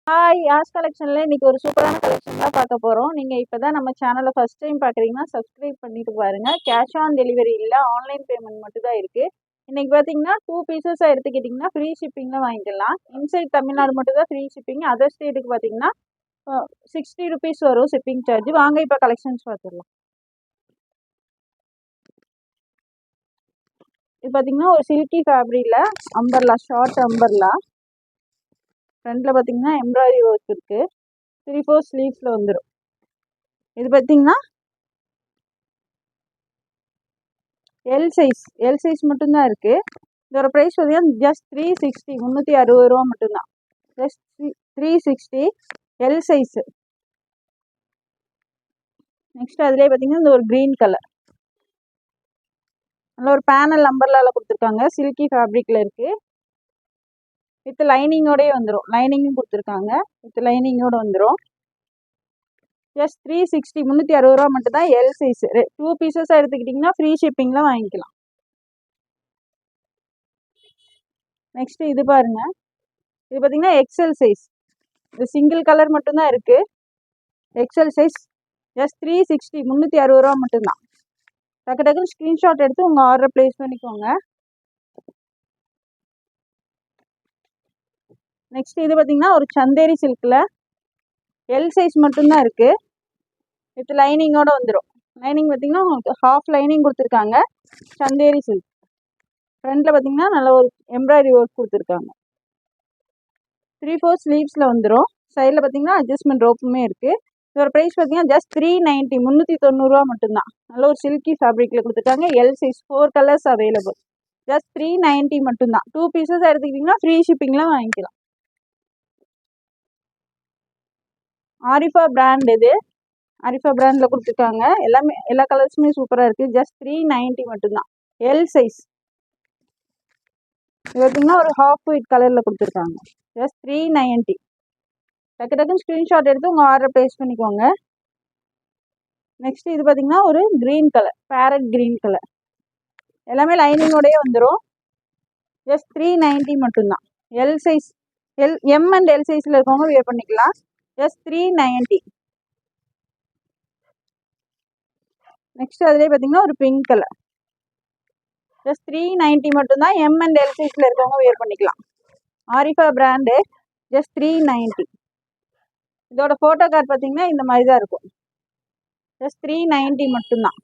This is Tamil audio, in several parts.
ஹாய் யாஷ் கலெக்ஷனில் இன்றைக்கி ஒரு சூப்பரான கலெக்ஷன் தான் பார்க்க போகிறோம். நீங்கள் இப்போ தான் நம்ம சேனலை ஃபஸ்ட் டைம் பார்க்குறீங்கன்னா சப்ஸ்கிரைப் பண்ணிட்டு பாருங்கள். கேஷ் ஆன் டெலிவரி இல்லை, ஆன்லைன் பேமெண்ட் மட்டும் தான் இருக்குது. இன்றைக்கி பார்த்தீங்கன்னா 2 பீசஸாக எடுத்துக்கிட்டிங்கன்னா ஃப்ரீ ஷிப்பிங்கில் வாங்கிக்கலாம். இன்சைட் தமிழ்நாடு மட்டும் தான் ஃப்ரீ ஷிப்பிங். அதர் ஸ்டேட்டுக்கு பார்த்தீங்கன்னா 60 ருபீஸ் வரும் ஷிப்பிங் சார்ஜ். வாங்க இப்போ கலெக்ஷன்ஸ் பார்த்துடலாம். இது பார்த்தீங்கன்னா ஒரு சில்கி ஃபேப்ரிக்கில் அம்பர்லா, ஷார்ட் அம்பர்லா. ஃப்ரண்ட்டில் பார்த்தீங்கன்னா எம்ப்ராய்டரி ஒர்க் இருக்குது. 3/4 ஸ்லீவ்ஸில் வந்துடும். இது பார்த்தீங்கன்னா எல் சைஸ் மட்டும்தான் இருக்குது. இதோட ப்ரைஸ் பார்த்தீங்கன்னா ஜஸ்ட் 360, 360 ரூபா மட்டும்தான். Just 360 L size. நெக்ஸ்ட் அதிலே பார்த்தீங்கன்னா இந்த ஒரு க்ரீன் கலர், நல்ல ஒரு பேனல் அம்பர்லால கொடுத்துருக்காங்க. சில்கி ஃபேப்ரிக்கில் இருக்குது. வித் லைனிங்கோடய வந்துடும். லைனிங்கும் கொடுத்துருக்காங்க. வித் லைனிங்கோடு வந்துடும். ஜஸ்ட் 360, 360 ரூபா மட்டும்தான். L size. 2 பீசஸாக எடுத்துக்கிட்டிங்கன்னா ஃப்ரீ ஷிப்பிங்கில் வாங்கிக்கலாம். நெக்ஸ்ட்டு இது பாருங்கள். இது பார்த்தீங்கன்னா எக்ஸல் சைஸ். இது சிங்கிள் கலர் மட்டும்தான் இருக்குது. XL size. ஜஸ்ட் 360, 360 ரூபா மட்டும்தான். டக்குன்னு ஸ்க்ரீன்ஷாட் எடுத்து உங்கள் ஆர்டரை ப்ளேஸ் பண்ணிக்கோங்க. நெக்ஸ்ட் இது பார்த்தீங்கன்னா ஒரு சந்தேரி சில்கில் எல் சைஸ் மட்டும்தான் இருக்குது. வித் லைனிங்கோடு வந்துடும். லைனிங் பார்த்தீங்கன்னா உங்களுக்கு ஹாஃப் லைனிங் கொடுத்துருக்காங்க. சந்தேரி சில்க். ஃப்ரண்ட்டில் பார்த்தீங்கன்னா நல்ல ஒரு எம்ப்ராய்டரி ஒர்க் கொடுத்துருக்காங்க. 3/4 ஸ்லீவ்ஸில் வந்துடும். சைடில் பார்த்தீங்கன்னா அட்ஜஸ்ட்மெண்ட் ரோப்புமே இருக்குது. இதோட ப்ரைஸ் பார்த்தீங்கன்னா ஜஸ்ட் 390, 390 ரூபா மட்டும்தான். நல்ல ஒரு சில்கி ஃபேப்ரிக்கில் கொடுத்துருக்காங்க. L size 4 colours available. Just 390 மட்டும்தான். 2 பீசஸ் எடுத்துக்கிட்டிங்கன்னா ஃப்ரீ ஷிப்பிங்கில் வாங்கிக்கலாம். ஆரிஃபா பிராண்ட். இது ஆரிஃபா பிராண்டில் கொடுத்துருக்காங்க. எல்லா கலர்ஸுமே சூப்பராக இருக்குது. ஜஸ்ட் 390 மட்டும்தான். L size. இது பார்த்தீங்கன்னா ஒரு ஹாஃப் ஒயிட் கலரில் கொடுத்துருக்காங்க. ஜஸ்ட் 390. டக்குன்னு ஸ்க்ரீன்ஷாட் எடுத்து உங்கள் ஆர்டரை ப்ளேஸ் பண்ணிக்கோங்க. நெக்ஸ்ட் இது பார்த்தீங்கன்னா ஒரு green colour, farad green colour. எல்லாமே லைனிங்கோடய வந்துடும். ஜஸ்ட் 390 மட்டும்தான். L size. M and L சைஸில் இருக்கவங்க வியர் பண்ணிக்கலாம். ஜஸ்ட் 390. நெக்ஸ்ட் அதிலே பார்த்தீங்கன்னா ஒரு பிங்க் கலர். ஜஸ்ட் 390 மட்டும்தான். எம் அண்ட் எல் சைஸில் இருக்கவங்க வியர் பண்ணிக்கலாம். ஆரிஃபா பிராண்டு. ஜஸ்ட் 390. இதோட ஃபோட்டோ கார்டு பார்த்தீங்கன்னா இந்த மாதிரி தான் இருக்கும். ஜஸ்ட் 390 மட்டும்தான்.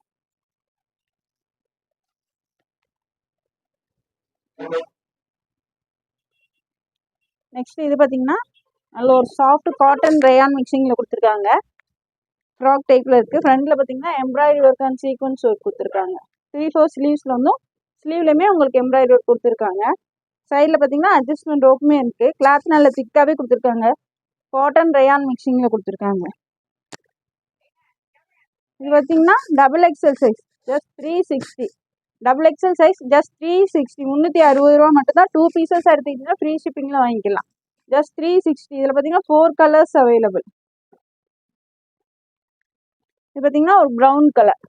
நெக்ஸ்ட் இது பார்த்தீங்கன்னா நல்ல ஒரு சாஃப்ட் காட்டன் ரயான் மிக்சிங்கில் கொடுத்துருக்காங்க. ஃப்ராக் டைப்பில் இருக்குது. ஃப்ரண்ட்டில் பார்த்தீங்கன்னா embroidery work and sequence work கொடுத்துருக்காங்க. 3/4 ஸ்லீவ்ஸில் வந்தும் ஸ்லீவ்லையுமே உங்களுக்கு எம்ப்ராய்டரி ஒர்க் கொடுத்துருக்காங்க. சைடில் பார்த்தீங்கன்னா அட்ஜஸ்ட்மெண்ட் ரோப்புமே இருக்குது. கிளாத் நல்ல திக்காகவே கொடுத்துருக்காங்க. காட்டன் ரயான் மிக்சிங்கில் கொடுத்துருக்காங்க. இது பார்த்தீங்கன்னா double XL size. Just 360. Double XL size. Just 360, 360 ரூபா மட்டும்தான். 2 பீசஸ் எடுத்துக்கிட்டிங்கன்னா ஃப்ரீ ஷிப்பிங்கில் வாங்கிக்கலாம். ஜஸ்ட் 360. இதில் பார்த்தீங்கன்னா 4 கலர்ஸ் அவைலபிள். இது பார்த்தீங்கன்னா ஒரு ப்ரௌன் கலர்.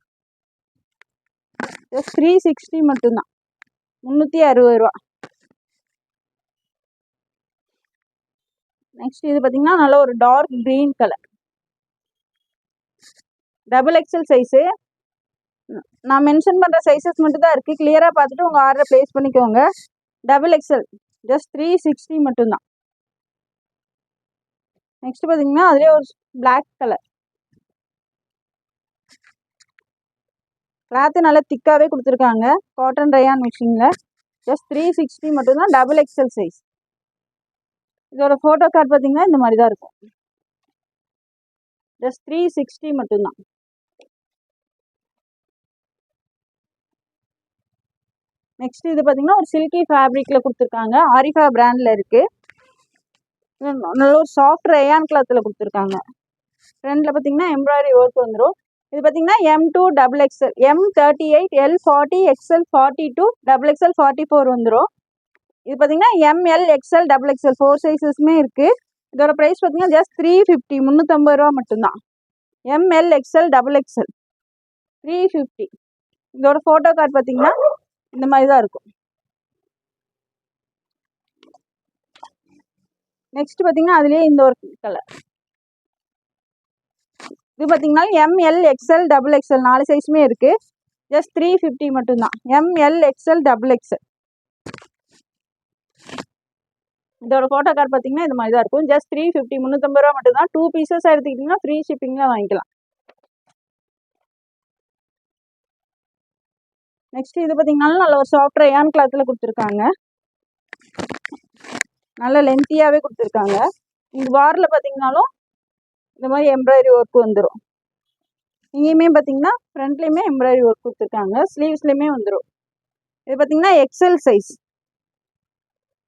ஜஸ்ட் 360 மட்டும்தான். 360 ரூபா. நெக்ஸ்ட் இது பார்த்தீங்கன்னா நல்ல ஒரு dark green colour. Double XL size. நான் மென்ஷன் பண்ணுற சைஸஸ் மட்டும் தான் இருக்குது. கிளியராக பார்த்துட்டு உங்கள் ஆர்டரை ப்ளேஸ் பண்ணிக்கோங்க. Double XL. ஜஸ்ட் 360 மட்டும்தான். நெக்ஸ்ட் பார்த்தீங்கன்னா அதிலே ஒரு பிளாக் கலர். கிளாத்து நல்லா திக்காகவே கொடுத்துருக்காங்க. Cotton rayon மிக்சிங்கில். ஜஸ்ட் 360 மட்டும்தான். Double XL size. இதோட ஃபோட்டோ கார்டு பார்த்தீங்கன்னா இந்த மாதிரி தான் இருக்கும். ஜஸ்ட் 360 மட்டும்தான். நெக்ஸ்ட் இது பார்த்தீங்கன்னா ஒரு சில்கி ஃபேப்ரிக்கில் கொடுத்துருக்காங்க. ஆரிஃபா பிராண்டில் இருக்குது. நல்ல ஒரு சாஃப்ட் ரயான் கிளாத்தில் கொடுத்துருக்காங்க. ஃப்ரண்ட்டில் பார்த்தீங்கன்னா எம்ப்ராய்டரி ஒர்க் வந்துடும். இது பார்த்தீங்கன்னா M2 double XL, M38, L40, XL 42, XXL 44 வந்துடும். இது பார்த்தீங்கன்னா ML, XL, XXL 4 சைஸஸுமே இருக்குது. இதோட ப்ரைஸ் பார்த்தீங்கன்னா ஜஸ்ட் 350, 350 ரூபா மட்டும்தான். ML, XL, XXL 350. இதோட ஃபோட்டோ கார்டு பார்த்தீங்கன்னா இந்த மாதிரி தான் இருக்கும். நெக்ஸ்ட் பார்த்தீங்கன்னா அதுலேயே இந்த ஒரு கலர். இது பார்த்தீங்கன்னா ML XL XXL 4 சைஸுமே இருக்குது. ஜஸ்ட் 350 மட்டும்தான். ML XL XXL. இதோட ஃபோட்டோ கார்டு பார்த்தீங்கன்னா இது மாதிரி தான் இருக்கும். ஜஸ்ட் 350 350 ரூபா மட்டும்தான். 2 பீசஸ் எடுத்துக்கிட்டிங்கன்னா ஃப்ரீ ஷிப்பிங்கில் வாங்கிக்கலாம். நெக்ஸ்ட் இது பார்த்தீங்கன்னா நல்ல ஒரு சாஃப்ட் ரயான் கிளாத்தில் கொடுத்துருக்காங்க. நல்ல லென்த்தியாகவே கொடுத்துருக்காங்க. இந்த வாரில் பார்த்தீங்கன்னாலும் இந்த மாதிரி எம்ப்ராய்டரி ஒர்க் வந்துடும். இங்கேயுமே பார்த்தீங்கன்னா ஃப்ரண்ட்லேயுமே எம்ப்ராய்டரி ஒர்க் கொடுத்துருக்காங்க. ஸ்லீவ்ஸ்லேயுமே வந்துடும். இது பார்த்தீங்கன்னா எக்ஸல் சைஸ்.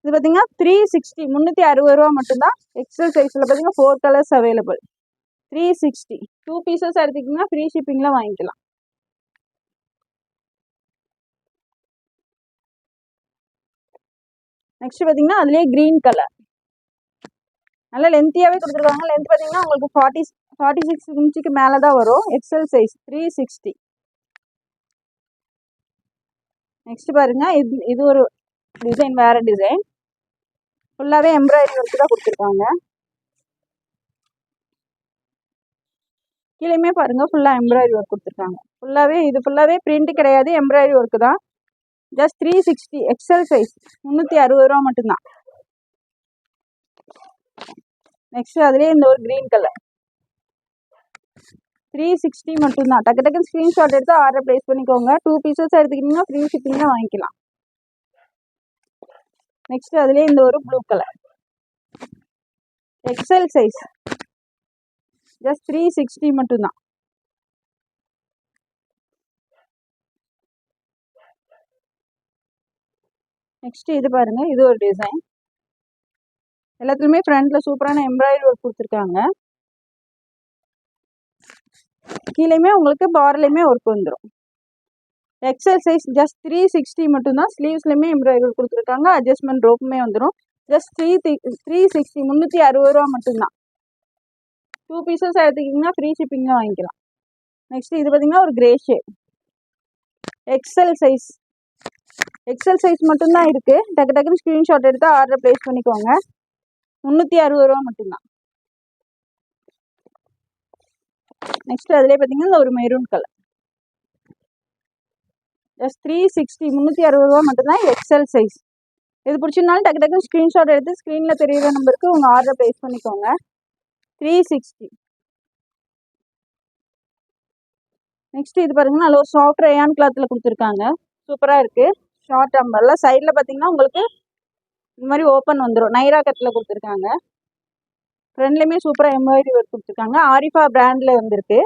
இது பார்த்தீங்கன்னா 360 360 ரூபா மட்டும்தான். எக்ஸல் சைஸில் பார்த்தீங்கன்னா 4 கலர்ஸ் அவைலபிள். 360 2 பீசஸ் எடுத்துக்கிட்டிங்கன்னா ஃப்ரீ ஷிப்பிங்கில் வாங்கிக்கலாம். நெக்ஸ்ட் பார்த்தீங்கன்னா அதுலேயே க்ரீன் கலர் நல்லா லென்த்தியாகவே கொடுத்துருக்காங்க. லென்த் பார்த்தீங்கன்னா உங்களுக்கு 46 இன்ச்சுக்கு மேலே தான் வரும். XL size 360. நெக்ஸ்ட் பாருங்க இது ஒரு டிசைன், வேற டிசைன். ஃபுல்லாகவே எம்ப்ராய்டரி ஒர்க்கு தான் கொடுத்துருக்காங்க. கீழேயுமே பாருங்க ஃபுல்லாக எம்ப்ராய்டரி ஒர்க் கொடுத்துருக்காங்க. ஃபுல்லாகவே இது ஃபுல்லாகவே பிரிண்ட் கிடையாது, எம்ப்ராய்டரி ஒர்க்கு தான். ஜஸ்ட் 360 எக்ஸல் சைஸ் 360 ரூபா மட்டும்தான். நெக்ஸ்ட் அதுலேயே இந்த ஒரு க்ரீன் கலர் 360 மட்டும்தான். டக்கு டக்குன்னு ஸ்க்ரீன்ஷாட் எடுத்து ஆர்டர் ப்ளேஸ் பண்ணிக்கோங்க. 2 பீசஸ் எடுத்துக்கிட்டிங்கன்னா ஃப்ரீ ஷிப்பிங்கில் வாங்கிக்கலாம். நெக்ஸ்ட் அதுலேயே இந்த ஒரு blue colour XL size just 360 மட்டும்தான். நெக்ஸ்ட் இது பாருங்க, இது ஒரு டிசைன். எல்லாத்துலேயுமே ஃப்ரண்ட்ல சூப்பரான எம்ப்ராய்டரி ஒர்க் கொடுத்துருக்காங்க. கீழேயுமே உங்களுக்கு பார்லையுமே ஒர்க் வந்துடும். எக்ஸல் சைஸ் ஜஸ்ட் 360 மட்டும்தான். ஸ்லீவ்ஸ்லையுமே எம்ப்ராய்டரி ஒர்க் கொடுத்துருக்காங்க. அட்ஜஸ்ட்மெண்ட் ரோப்புமே வந்துடும். ஜஸ்ட் 360 360 ரூபா மட்டும்தான். 2 பீசஸ் எடுத்துக்கிட்டிங்கன்னா ஃப்ரீ ஷிப்பிங்கில் வாங்கிக்கலாம். நெக்ஸ்ட் இது பார்த்தீங்கன்னா ஒரு grey shade XL size. XL size மட்டும்தான் இருக்குது. டக்கு டக்குன்னு ஸ்க்ரீன்ஷாட் எடுத்து ஆர்டர் ப்ளேஸ் பண்ணிக்கோங்க. 360 ரூபா மட்டும்தான். நெக்ஸ்ட் அதிலே பார்த்தீங்கன்னா ஒரு மெரூன் கலர் ஜஸ்ட் 360 360 ரூபா மட்டும்தான். XL size. இது பிடிச்சிருந்தாலும் டக்கு டக்குன்னு ஸ்க்ரீன்ஷாட் எடுத்து ஸ்க்ரீனில் தெரியுற நம்பருக்கு உங்கள் ஆர்டர் ப்ளேஸ் பண்ணிக்கோங்க. 360. நெக்ஸ்ட் இது பாருங்கன்னா நல்ல ஒரு சாஃப்ட் ரயான் கிளாத்தில் கொடுத்துருக்காங்க. சூப்பராக இருக்குது. ஷார்ட் அம்பர்ல சைடில் பார்த்தீங்கன்னா உங்களுக்கு இந்த மாதிரி ஓப்பன் வந்துடும். நைரா கட்டில் கொடுத்துருக்காங்க. ஃப்ரண்ட்லேயுமே சூப்பராக எம்ப்ராய்டரி ஒர்க் கொடுத்துருக்காங்க. ஆரிஃபா பிராண்டில் வந்துருக்கு.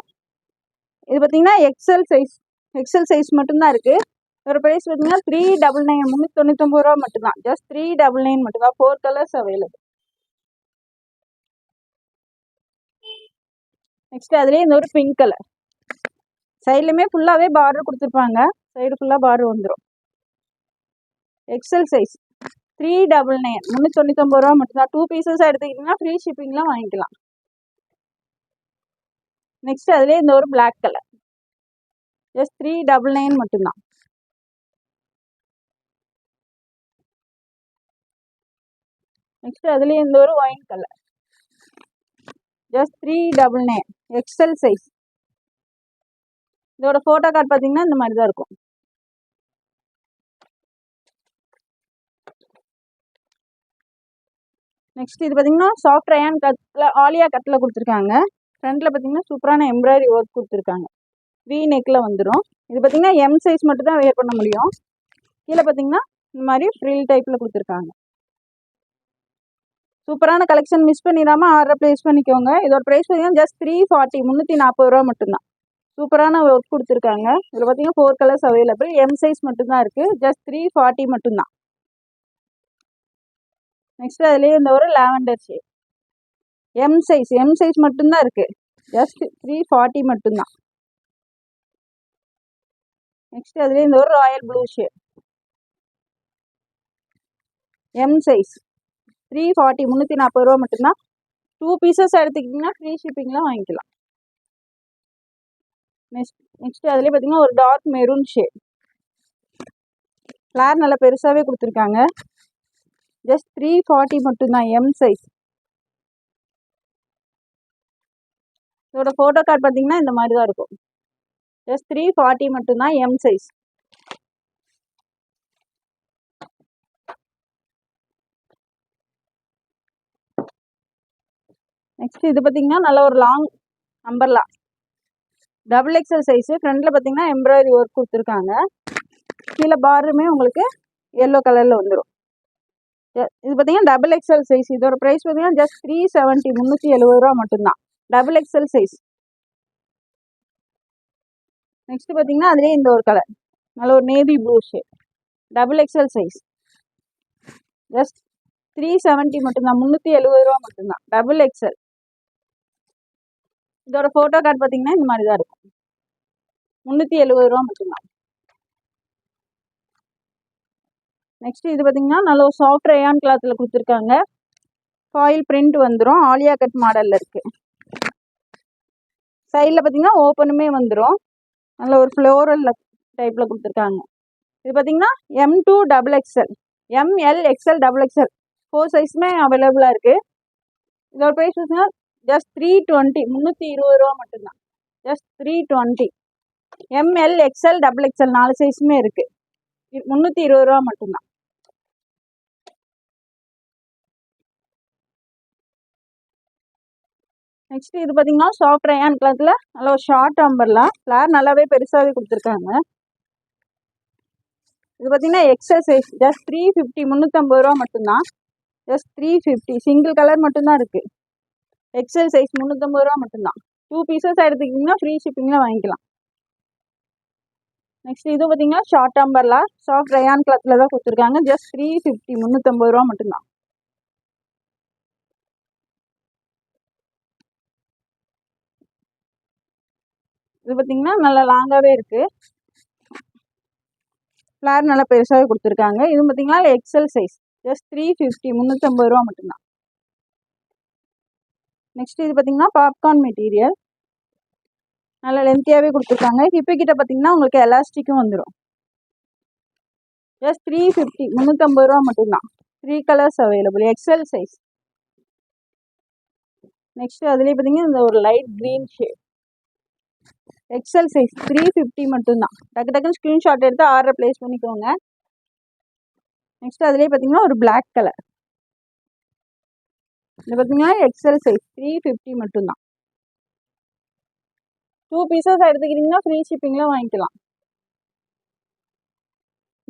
இது பார்த்தீங்கன்னா எக்ஸல் சைஸ் மட்டும்தான் இருக்குது. ஒரு ப்ரைஸ் பார்த்தீங்கன்னா 399 399 ரூபா மட்டும்தான். ஜஸ்ட் 399 மட்டும்தான். 4 கலர்ஸ் அவைலபிள். நெக்ஸ்ட் அதுலேயே இந்த ஒரு பிங்க் கலர். சைட்லையுமே ஃபுல்லாகவே பார்டர் கொடுத்துருப்பாங்க. சைடு ஃபுல்லாக பார்டர் வந்துடும். எக்ஸல் சைஸ் 399 399 ரூபா மட்டும்தான். 2 பீசஸ் எடுத்துக்கிட்டிங்கன்னா ஃப்ரீ ஷிப்பிங்லாம் வாங்கிக்கலாம். நெக்ஸ்ட் அதுலேயே இந்த ஒரு பிளாக் கலர் ஜஸ்ட் 399 மட்டும்தான். நெக்ஸ்ட் அதுலேயே இந்த ஒரு wine colour just 399 XL size. இதோட ஃபோட்டோ கார்டு பார்த்தீங்கன்னா இந்த மாதிரி தான் இருக்கும். நெக்ஸ்ட் இது பார்த்தீங்கன்னா சாஃப்ட் ரயான் கட்டில் ஆலியா கட்டில் கொடுத்துருக்காங்க. ஃப்ரண்ட்டில் பார்த்தீங்கன்னா சூப்பரான எம்ப்ராய்டரி ஒர்க் கொடுத்துருக்காங்க. வி நெக்கில் வந்துடும். இது பார்த்தீங்கன்னா எம் சைஸ் மட்டும் தான் வேர் பண்ண முடியும். கீழே பார்த்தீங்கன்னா இந்த மாதிரி ஃப்ரில் டைப்பில் கொடுத்துருக்காங்க. சூப்பரான கலெக்ஷன். மிஸ் பண்ணிடாமல் ஆர்டர் ப்ளேஸ் பண்ணிக்கோங்க. இதோட ப்ரைஸ் பார்த்தீங்கன்னா ஜஸ்ட் 340 340 ரூபா மட்டும்தான். சூப்பரான ஒர்க் கொடுத்துருக்காங்க. இதில் பார்த்தீங்கன்னா 4 கலர்ஸ் அவைலபிள். எம் சைஸ் மட்டும்தான் இருக்குது. ஜஸ்ட் 340 மட்டும்தான். நெக்ஸ்ட் அதுலேயே இந்த ஒரு லாவெண்டர் ஷேட் எம் சைஸ் மட்டும்தான் இருக்குது. ஜஸ்ட் 340 மட்டும்தான். நெக்ஸ்ட் அதுலேயே இந்த ஒரு Royal blue shade M size 340 340 ரூபா மட்டும்தான். 2 பீசஸ் எடுத்துக்கிட்டிங்கன்னா ஃப்ரீ ஷிப்பிங்லாம் வாங்கிக்கலாம். நெக்ஸ்ட் அதுலேயே பார்த்தீங்கன்னா ஒரு டார்க் மெரூன் ஷேட். ஃப்ளார் நல்லா பெருசாகவே கொடுத்துருக்காங்க. ஜஸ்ட் 340 மட்டும்தான். எம் சைஸ் இதோட ஃபோட்டோ கார்டு பார்த்தீங்கன்னா இந்த மாதிரி தான் இருக்கும். ஜஸ்ட் 340 மட்டும்தான், எம் சைஸ். நெக்ஸ்ட் இது பார்த்தீங்கன்னா நல்ல ஒரு long umbrella, double XL size. ஃப்ரண்ட்டில் பார்த்தீங்கன்னா எம்ப்ராய்டரி ஒர்க் கொடுத்துருக்காங்க. கீழே பார்டருமே உங்களுக்கு எல்லோ கலரில் வந்துடும். இது பார்த்தீங்கன்னா டபுள் எக்ஸல் சைஸ். இதோட ப்ரைஸ் பார்த்தீங்கன்னா ஜஸ்ட் 370, 370 ரூபா மட்டும்தான், டபுள் எக்ஸல் சைஸ். நெக்ஸ்ட் பார்த்தீங்கன்னா அதுலேயே இந்த ஒரு கலர், நல்ல ஒரு navy blue shade, double XL size. Just 370 மட்டும்தான், 370 ரூபா மட்டும்தான், டபுள் எக்ஸல். இதோட ஃபோட்டோ கார்டு பார்த்தீங்கன்னா இந்த மாதிரி தான் இருக்கும். 370 ரூபா மட்டும்தான். நெக்ஸ்ட் இது பார்த்தீங்கன்னா நல்ல ஒரு சாஃப்ட் ரேயான் கிளாத்தில் கொடுத்துருக்காங்க. ஃபாயில் பிரிண்ட் வந்துடும், ஆலியா கட் மாடலில் இருக்குது. சைடில் பார்த்தீங்கன்னா ஓப்பனுமே வந்துடும், நல்ல ஒரு ஃப்ளோரல் டைப்பில் கொடுத்துருக்காங்க. இது பார்த்தீங்கன்னா M2 double XL, ML XL double XL 4 சைஸுமே அவைலபிளாக இருக்குது. இதோட ப்ரைஸ் பார்த்தீங்கன்னா ஜஸ்ட் 320, 320 ரூபா மட்டும்தான், just 320. ML XL double XL 4 சைஸுமே இருக்குது, 320 ரூபா மட்டும்தான். நெக்ஸ்ட் இது பார்த்தீங்கன்னா சாஃப்ட் ரேயான் கிளாத்தில் நல்ல ஒரு ஷார்ட் அம்பர்லா, ஃப்ளார் நல்லாவே பெருசாகவே கொடுத்துருக்காங்க. இது பார்த்தீங்கன்னா எக்ஸல் சைஸ், ஜஸ்ட் 350, 350 ரூபா மட்டும்தான், ஜஸ்ட் 350. சிங்கிள் கலர் மட்டும்தான் இருக்குது. எக்ஸல் சைஸ் 350 ரூபா மட்டும்தான். 2 பீசஸ் எடுத்துக்கிட்டிங்கன்னா ஃப்ரீ ஷிப்பிங்கில் வாங்கிக்கலாம். நெக்ஸ்ட் இது பார்த்தீங்கன்னா ஷார்ட் அம்பர்லா, சாஃப்ட் ரேயான் கிளாத்தில் தான் கொடுத்துருக்காங்க. ஜஸ்ட் 350, 350 ரூபா மட்டும்தான். இது பார்த்தீங்கன்னா நல்லா லாங்காகவே இருக்குது, ஃப்ளார் நல்லா பெருசாகவே கொடுத்துருக்காங்க. இது பார்த்தீங்கன்னா எக்ஸல் சைஸ், ஜஸ்ட் 350, 350 ரூபா மட்டும்தான். நெக்ஸ்ட் இது பார்த்தீங்கன்னா பாப்கார்ன் மெட்டீரியல், நல்லா லென்த்தியாகவே கொடுத்துருக்காங்க. ஹிப்பு கிட்ட பார்த்தீங்கன்னா உங்களுக்கு எலாஸ்டிக்கும் வந்துடும். ஜஸ்ட் 350, 350 ரூபா மட்டும்தான். 3 colours available, XL size. Next அதுலேயே பார்த்தீங்கன்னா இந்த ஒரு light green shade, XL size 350 மட்டும்தான். டக்கு டக்குன்னு ஸ்க்ரீன்ஷாட் எடுத்து ஆர்டர் ப்ளேஸ் பண்ணிக்கோங்க. நெக்ஸ்ட் அதுலேயே பார்த்தீங்கன்னா ஒரு பிளாக் கலர், இது பார்த்தீங்கன்னா எக்ஸல் சைஸ் 350 மட்டும்தான். 2 பீசஸ் எடுத்துக்கிட்டிங்கன்னா ஃப்ரீ ஷிப்பிங்கில் வாங்கிக்கலாம்.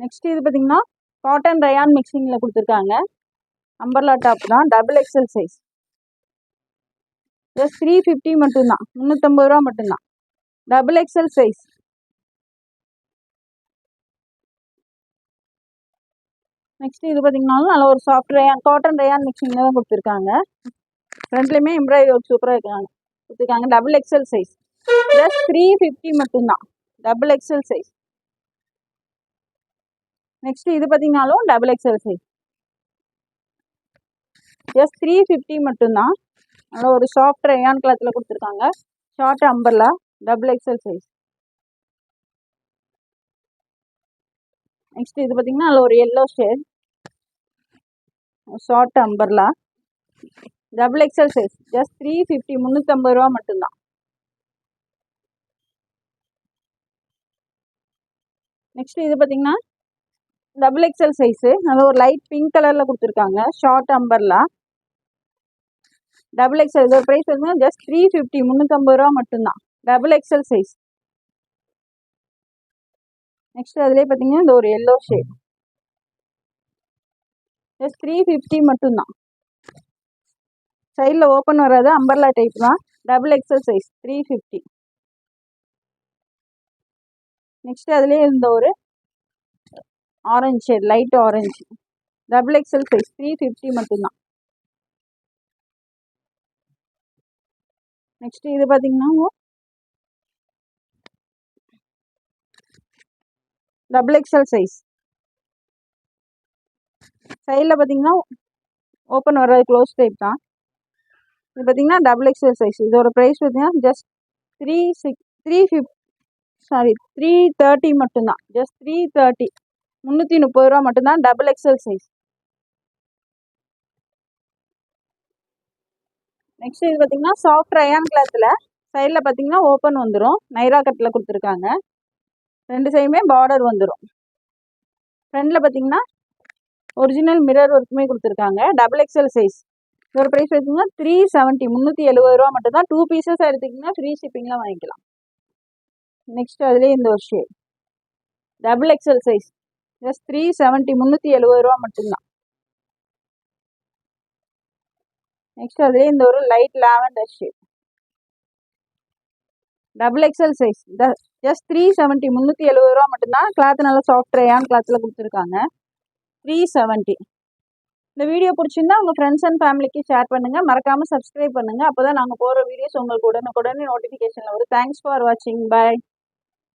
நெக்ஸ்ட் இது பார்த்தீங்கன்னா காட்டன் ரயான் மிக்சிங்கில் கொடுத்துருக்காங்க. அம்பர்லா டாப் தான், டபுள் எக்ஸல் சைஸ். ஜஸ்ட் 350 மட்டும்தான், 350 ரூபா மட்டும்தான், டபுள் எக்ஸல் சைஸ். நெக்ஸ்ட் இது பார்த்தீங்கன்னாலும் நல்ல ஒரு சாஃப்ட் ரயான், காட்டன் ரயான் மிக்சிங்கில் தான் கொடுத்துருக்காங்க. ஃப்ரண்ட்லேயுமே எம்ப்ராய்டரி ஒர்க் சூப்பராக கொடுத்துருக்காங்க. டபுள் எக்ஸல் சைஸ், ஜஸ்ட் 350 மட்டும்தான், டபுள் எக்ஸல் சைஸ். நெக்ஸ்ட் இது பார்த்தீங்கன்னாலும் டபுள் எக்ஸல் சைஸ், ஜஸ்ட் 350 மட்டும்தான். நல்ல ஒரு சாஃப்ட் ரயான் கிளாத்தில் கொடுத்துருக்காங்க. Short umbrella, double XL size. Next இது பார்த்தீங்கன்னா நல்ல ஒரு yellow shade, short umbrella, double XL size, just 350, 350 ரூபா மட்டும்தான். நெக்ஸ்ட் இது பார்த்தீங்கன்னா டபுள் எக்ஸல் சைஸு, நல்ல ஒரு லைட் பிங்க் கலரில் கொடுத்துருக்காங்க. Short umbrella, double XL. இதோட ப்ரைஸ் பார்த்தீங்கன்னா ஜஸ்ட் 350, 350 ரூபா மட்டும்தான், டபுள் எக்ஸல் சைஸ். நெக்ஸ்ட் அதுலேயே பார்த்தீங்கன்னா இந்த ஒரு எல்லோ ஷேட், ஜஸ்ட் 350 மட்டும்தான். சைடில் ஓப்பன் வராது, அம்பர்லா டைப் தான், டபுள் எக்ஸல் சைஸ், 350. நெக்ஸ்ட் அதுலேயே இந்த ஒரு orange shade, light orange, double XL size, 350 மட்டும்தான். நெக்ஸ்ட் இது பார்த்தீங்கன்னா டபுள் எக்ஸல் சைஸ். சைடில் பார்த்தீங்கன்னா ஓப்பன் வராது, க்ளோஸ் டைப் தான். இது பார்த்தீங்கன்னா டபுள் எக்ஸல் சைஸ். இதோட ப்ரைஸ் பார்த்தீங்கன்னா ஜஸ்ட் 330 மட்டும்தான், ஜஸ்ட் 330, 330 ரூபா மட்டும்தான், டபுள் எக்ஸல் சைஸ். நெக்ஸ்ட் இது பார்த்தீங்கன்னா சாஃப்ட் ரயான் கிளாத்தில் சைடில் பார்த்தீங்கன்னா ஓப்பன் வந்துடும். நைரா கட்டில் கொடுத்துருக்காங்க. 2 சைடுமே பார்டர் வந்துடும். ஃப்ரண்டில் பார்த்தீங்கன்னா ஒரிஜினல் மிரர் ஒர்க்குமே கொடுத்துருக்காங்க. Double XL size. இதோட ப்ரைஸ் பார்த்தீங்கன்னா 370 370 ரூபா மட்டும் தான். 2 பீசஸ் எடுத்திங்கன்னா ஃப்ரீ ஷிப்பிங்கில் வாங்கிக்கலாம். நெக்ஸ்ட் அதுலேயே இந்த ஒரு shade double XL size just 370 370 ரூபா மட்டும்தான். நெக்ஸ்ட் அதுலேயே இந்த ஒரு light lavender shade double XL size just 370 370 ரூபா மட்டும்தான். கிளாத் நல்லா சாஃப்ட் ரேயான் கிளாத்தில் கொடுத்துருக்காங்க. 370. இந்த வீடியோ பிடிச்சிருந்தா உங்கள் ஃப்ரெண்ட்ஸ் அண்ட் ஃபேமிலிக்கு ஷேர் பண்ணுங்கள். மறக்காமல் சப்ஸ்கிரைப் பண்ணுங்கள். அப்போ தான் நாங்கள் போகிற வீடியோஸ் உங்களுக்கு உடனுக்குடனே நோட்டிஃபிகேஷனில் வரும். தேங்க்ஸ் ஃபார் வாட்சிங். பாய்.